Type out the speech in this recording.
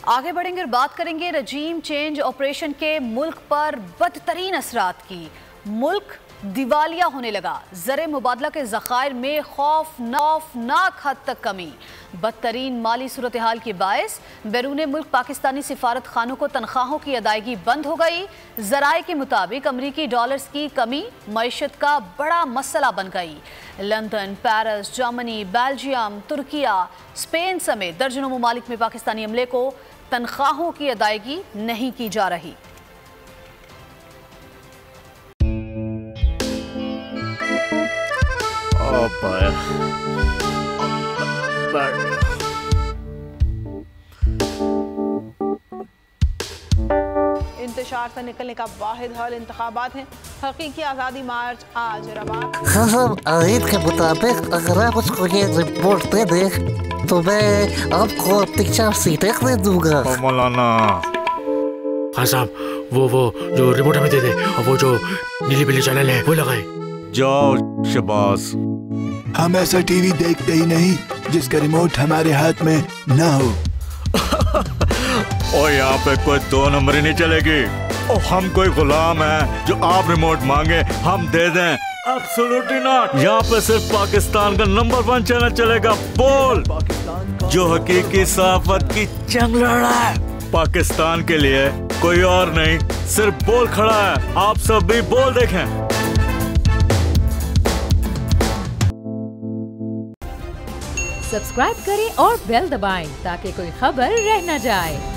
आगे बढ़ेंगे और बात करेंगे रजीम चेंज ऑपरेशन के मुल्क पर बदतरीन असरात की। मुल्क दिवालिया होने लगा, ज़र मुबादला के ज़खायर में खौफनाक हद तक कमी। बदतरीन माली सूरत हाल के बायस बैरून मुल्क पाकिस्तानी सिफारत खानों को तनख्वाहों की अदायगी बंद हो गई। ज़राए के मुताबिक अमरीकी डॉलर्स की कमी मईशत का बड़ा मसला बन गई। London, Paris, Germany, Belgium, Türkiye, Spain समेत दर्जनों ममालिक में पाकिस्तानी अमले को तनख्वाहों की अदायगी नहीं की जा रही। इंतशार से निकलने का वाहिद हल इंतखाबात हैं। हकीकी आज़ादी मार्च आज रवा। हाँ, आयत के मुताबिक अगर आप उसको ये रिपोर्ट दे दें तो मैं आपको 3-4 सीटें दे दूंगा। मौलाना हाँ साहब, वो जो रिपोर्ट हमें दे दे और वो जो नीली पीली चैनल है वो लगाए। जाओ शबास। हम ऐसा टीवी देखते ही नहीं जिसका रिमोट हमारे हाथ में ना हो। और यहाँ पे कोई 2 नंबर ही नहीं चलेगी। और हम कोई गुलाम है जो आप रिमोट मांगे हम दे दें? Absolutely not. यहाँ पे सिर्फ पाकिस्तान का नंबर 1 चैनल चलेगा, बोल, जो हकीकी सहाफत की जंग लड़ रहा है। पाकिस्तान के लिए कोई और नहीं, सिर्फ बोल खड़ा है। आप सब भी बोल देखें। सब्सक्राइब करें और बेल दबाएं ताकि कोई खबर रह न जाए।